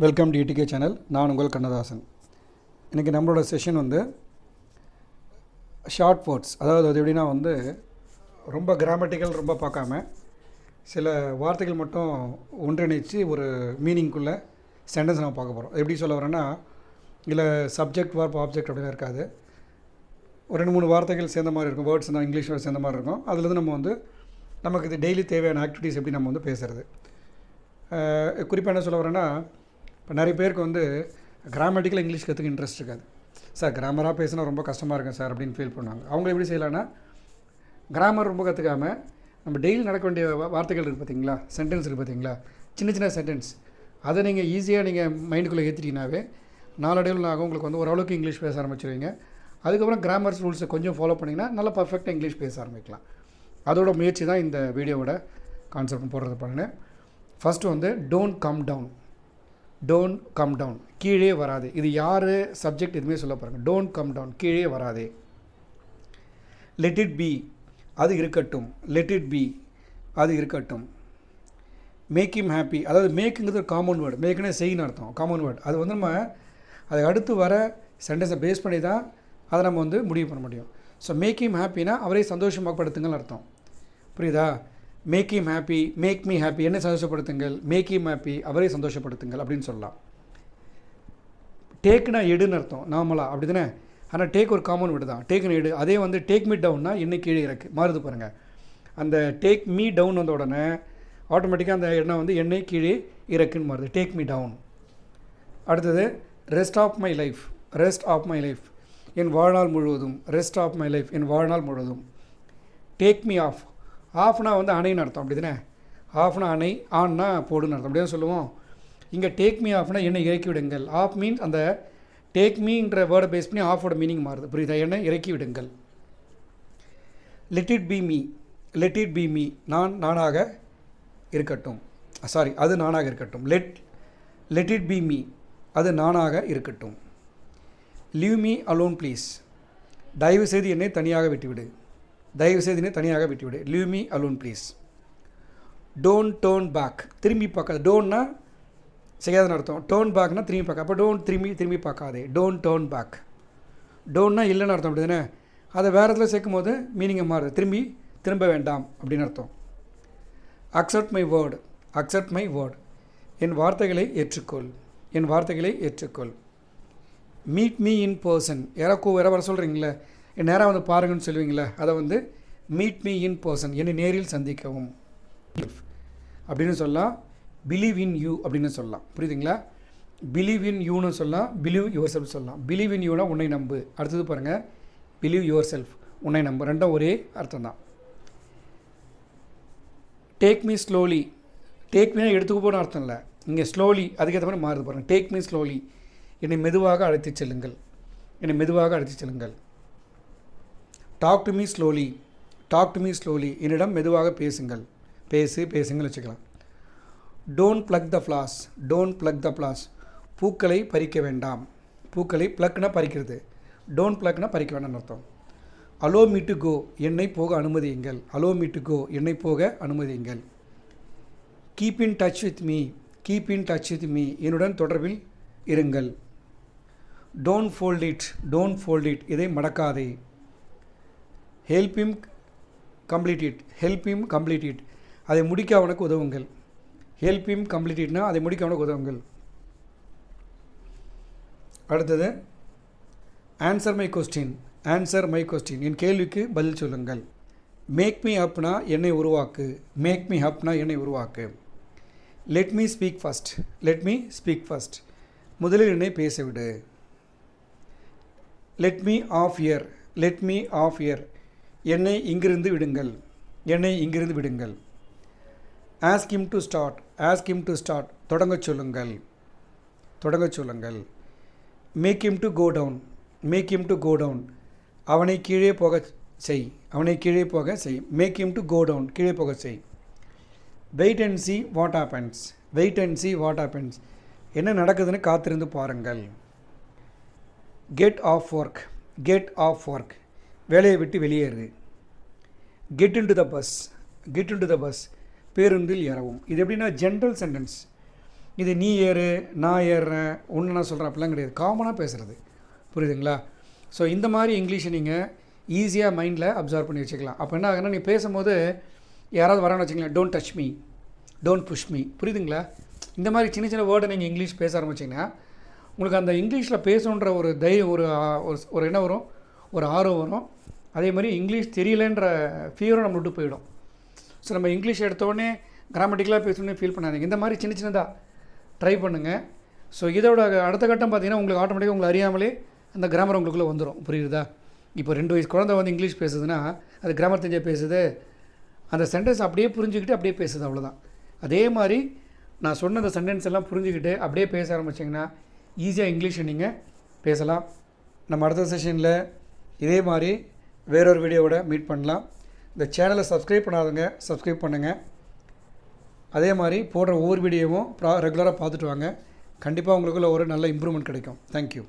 Welcome to decay channel. நான் உங்கள் கண்ணதாசன். இன்றைக்கி நம்மளோட செஷன் ஷார்ட் வேர்ட்ஸ், அதாவது அது எப்படின்னா ரொம்ப கிராமட்டிக்கல் ரொம்ப பார்க்காம சில வார்த்தைகள் மட்டும் ஒன்றிணைச்சு ஒரு மீனிங்குள்ளே சென்டென்ஸ் நம்ம பார்க்க போகிறோம். எப்படி சொல்ல வரேன்னா, இல்லை சப்ஜெக்ட் வார்ப் ஆப்ஜெக்ட் அப்படின்னு இருக்காது. ஒரு 2-3 வார்த்தைகள் சேர்ந்த மாதிரி இருக்கும், வேர்ட்ஸ் தான் இங்கிலீஷ் வேர்ட்ஸ் சேர்ந்த மாதிரி இருக்கும். அதுலேருந்து நம்ம நமக்கு இது டெய்லி தேவையான ஆக்டிவிட்டீஸ் எப்படி நம்ம பேசுகிறது. குறிப்பாக என்ன சொல்ல வரேன்னா, இப்போ நிறைய பேருக்கு கிராமட்டிக்கல் இங்கிலீஷ் கற்றுக்க இன்ட்ரெஸ்ட் இருக்காது. சார் கிராமராக பேசினா ரொம்ப கஷ்டமாக இருக்கும் சார் அப்படின்னு ஃபீல் பண்ணுவாங்க. அவங்க எப்படி செய்யலான்னா, கிராமர் ரொம்ப கற்றுக்காமல் நம்ம டெய்லி நடக்க வேண்டிய வார்த்தைகள் இருக்குது பார்த்தீங்களா, சென்டென்ஸ் இருக்குது பார்த்தீங்களா, சின்ன சின்ன சென்டென்ஸ், அதை நீங்கள் ஈஸியாக நீங்கள் மைண்டுக்குள்ளே ஏற்றிட்டீங்கன்னாவே நாளடைவில் ஆகும் உங்களுக்கு ஓரளவுக்கு இங்கிலீஷ் பேச ஆரம்பிச்சிருவீங்க. அதுக்கப்புறம் கிராமர்ஸ் ரூல்ஸை கொஞ்சம் ஃபாலோ பண்ணிங்கன்னா நல்லா பர்ஃபெக்டாக இங்கிலீஷ் பேச ஆரம்பிக்கலாம். அதோட முயற்சி தான் இந்த வீடியோவோட கான்செப்ட் போடுறது பண்ணுங்க. First don't come down. Don't come down, கீழே வராதே. இது யார் சப்ஜெக்ட் எதுவுமே சொல்ல பாருங்கள். டோன்ட் கம் டவுன், கீழே வராதே. லெட் இட் பி, அது இருக்கட்டும். லெட் இட் பி, அது இருக்கட்டும். மேக் ஹிம் ஹாப்பி, அதாவது மேக்குங்கிறது ஒரு காமன் வேர்டு. மேக்குன்னு செய்யின்னு அர்த்தம், காமன் வேர்டு. அது நம்ம அதை அடுத்து வர சென்டென்ஸை பேஸ் பண்ணி தான் அதை நம்ம முடிவு பண்ண முடியும். ஸோ மேக் ஹிம் ஹாப்பினா அவரை சந்தோஷமாகப்படுத்துங்கள்னு அர்த்தம். புரியுதா? Make him happy, make me happy, என்ன சந்தோஷப்படுத்துங்கள். மேக் ஹிம் ஹாப்பி, அவரை சந்தோஷப்படுத்துங்கள் அப்படின்னு சொல்லலாம். டேக்குனா எடுன்னு அர்த்தம் நார்மலாக, அப்படி தானே? ஆனால் டேக் ஒரு காமன் வேர்டு தான். டேக்குன்னு எடு. அதே டேக் மீ டவுன்னா என்னை கீழே இறக்கு, மாறுது பாருங்கள். அந்த டேக் மீ டவுன் வந்த உடனே ஆட்டோமேட்டிக்காக அந்த எண்ணம் என்னை கீழே இறக்குன்னு மாறுது. Take me down. அடுத்தது rest of my life. Rest of my life, என் வாழ்நாள் முழுவதும். ரெஸ்ட் ஆஃப் மை லைஃப், என் வாழ்நாள் முழுவதும். Take me off. ஆஃப்னா அணைன்னு அர்த்தம், அப்படி தானே? ஆஃப்னா அணை, ஆன்னா போடுன்னு அர்த்தம், அப்படியே சொல்லுவோம். இங்கே டேக் மீ ஆஃப்னா என்னை இறக்கி விடுங்கள். ஆஃப் மீன்ஸ் அந்த டேக் மீன்ற வேர்டை பேஸ் பண்ணி ஆஃபோட மீனிங் மாறுது. புரியுதா? என்னை இறக்கி விடுங்கள். Let it be me. Let it be me, நானாக இருக்கட்டும். சாரி, அது நானாக இருக்கட்டும். லெட் இட் பி மீ, அது நானாக இருக்கட்டும். லீவ் மீ அலோன் ப்ளீஸ், தயவு செய்து என்னை தனியாக விட்டுவிடு. தயவு செய்து என்னை தனியாக விட்டுவிடு. Leave me alone please. Don't turn back, திரும்பி பார்க்காது. டோன்னா செய்யாதுன்னு அர்த்தம். டேர்ன் பேக்னா திரும்பி பார்க்க. அப்போ டோன்ட் திரும்பி பார்க்காதே. Don't turn back. டோன்னா இல்லைன்னு அர்த்தம், அப்படி தானே? அதை வேறு இடத்துல சேர்க்கும் போது மீனிங்கை மாறுது. திரும்ப வேண்டாம் அப்படின்னு அர்த்தம். Accept my word. Accept my word, என் வார்த்தைகளை ஏற்றுக்கொள். என் வார்த்தைகளை ஏற்றுக்கொள். மீட் மீ இன் பர்சன், யாராவது வர சொல்கிறீங்களே, என் நேராக பாருங்கன்னு சொல்லுவீங்களே, அதை மீட் மீ இன் பர்சன், என்னை நேரில் சந்திக்கவும் அப்படின்னு சொல்லலாம். பிலீவ் இன் யூ அப்படின்னு சொல்லலாம். புரியுதுங்களா? பிலீவ் இன் யூன்னு சொல்லலாம், பிலீவ் யுவர் செல்ஃப் சொல்லலாம். பிலீவ் இன் யூனா உன்னை நம்பு. அடுத்தது பாருங்கள், பிலீவ் யுவர் செல்ஃப், உன்னை நம்பு. ரெண்டும் ஒரே அர்த்தம் தான். Take me slowly. Take Meena எடுத்துக்க போன அர்த்தம் இல்லை, இங்கே ஸ்லோலி அதுக்கேற்ற மாதிரி மாறுது பாருங்கள். டேக் மீ ஸ்லோலி, என்னை மெதுவாக அழைத்து செல்லுங்கள். என்னை மெதுவாக அழைத்து செல்லுங்கள். Talk to me slowly. Talk to me slowly, என்னிடம் மெதுவாக பேசுங்கள். பேசுங்கள் வச்சுக்கலாம். Don't pluck the flowers. Don't pluck the flowers, பூக்களை பறிக்க வேண்டாம். பூக்களை ப்ளக்னா பறிக்கிறது, டோன்ட் ப்ளக்னா பறிக்க வேண்டாம்னு அர்த்தம். அலோ மீ டு கோ, என்னை போக அனுமதியுங்கள். அலோ மீ டு கோ, என்னை போக அனுமதியுங்கள். Keep in touch with me. Keep in touch with me, என்னுடன் தொடர்பில் இருங்கள். Don't fold it. Don't fold it, இதை மடக்காதே. Help him complete it. Help him complete it, அதை முடிக்க அவனுக்கு உதவுங்கள். ஹெல்ப் ஹிம் கம்ப்ளீட் இட்னா அதை முடிக்க அவனுக்கு உதவுங்கள். அடுத்தது answer my question. Answer my question, என் கேள்விக்கு பதில் சொல்லுங்கள். மேக் மீ அப்னா என்னை உருவாக்கு. மேக் மீ அப்னா என்னை உருவாக்கு. Let me speak first. Let me speak first, முதலில் என்னை பேசவிடு. Let me off here. Let me off here, என்னை இங்கிருந்து விடுங்கள். என்னை இங்கிருந்து விடுங்கள். Ask him to start. Ask him to start, தொடங்கச் சொல்லுங்கள். தொடங்கச் சொல்லுங்கள். Make him to go down. Make him to go down, அவனை கீழே போக செய். அவனை கீழே போக செய். Make him to go down, கீழே போக செய். Wait and see what happens. Wait and see what happens, என்ன நடக்குதுன்னு காத்திருந்து பாருங்கள். Get off work. Get off work, வேலையை விட்டு வெளியேறு. Get into the bus. Get into the bus, பேருந்தில் ஏறவும். இது எப்படின்னா ஜென்ரல் சென்டென்ஸ். இது நீ ஏறு, நான் ஏறுறேன், ஒன்று நான் சொல்கிறேன் அப்படிலாம் கிடையாது. காமனாக பேசுகிறது, புரியுதுங்களா? ஸோ இந்த மாதிரி இங்கிலீஷை நீங்கள் ஈஸியாக மைண்டில் அப்சர்வ் பண்ணி வச்சுக்கலாம். அப்போ என்ன ஆகுன்னா, நீங்கள் பேசும்போது யாராவது வரான்னு வச்சுக்கலாம், don't touch me, don't push me, புரியுதுங்களா? இந்த மாதிரி சின்ன சின்ன வேர்டை நீங்கள் இங்கிலீஷ் பேச ஆரம்பிச்சிங்கன்னா உங்களுக்கு அந்த இங்கிலீஷில் பேசணுன்ற ஒரு தைரியம், ஒரு என்ன வரும், ஒரு ஆர்வம் வரும். அதே மாதிரி இங்கிலீஷ் தெரியலன்ற ஃபியரும் நம்ம விட்டு போயிடும். ஸோ நம்ம இங்கிலீஷ் எடுத்தோடனே கிராமட்டிக்கலாக பேசணுன்னே ஃபீல் பண்ணாதீங்க. இந்த மாதிரி சின்ன சின்னதாக ட்ரை பண்ணுங்கள். ஸோ இதோட அடுத்த கட்டம் பார்த்திங்கன்னா உங்களுக்கு ஆட்டோமேட்டிக்காக உங்களை அறியாமலே அந்த கிராமர் உங்களுக்குள்ளே வந்துடும், புரியுதா? இப்போ 2 வயசு குழந்தை வந்து இங்கிலீஷ் பேசுதுன்னா அது கிராமர் தெரிஞ்ச பேசுது, அந்த சென்டென்ஸ் அப்படியே புரிஞ்சுக்கிட்டு அப்படியே பேசுது, அவ்வளோதான். அதே மாதிரி நான் சொன்ன அந்த சென்டென்ஸ் எல்லாம் புரிஞ்சுக்கிட்டு அப்படியே பேச ஆரம்பிச்சிங்கன்னா ஈஸியாக இங்கிலீஷை நீங்கள் பேசலாம். நம்ம அடுத்த செஷனில் இதே மாதிரி வேறொரு வீடியோவோட மீட் பண்ணலாம். இந்த சேனலை சப்ஸ்கிரைப் பண்ணாதவங்க சப்ஸ்கிரைப் பண்ணுங்கள். அதே மாதிரி போடுற ஒவ்வொரு வீடியோவும் ரெகுலராக பார்த்துட்டு வாங்க. கண்டிப்பாக உங்களுக்குள்ள ஒரு நல்ல இம்ப்ரூவ்மெண்ட் கிடைக்கும். தேங்க்யூ.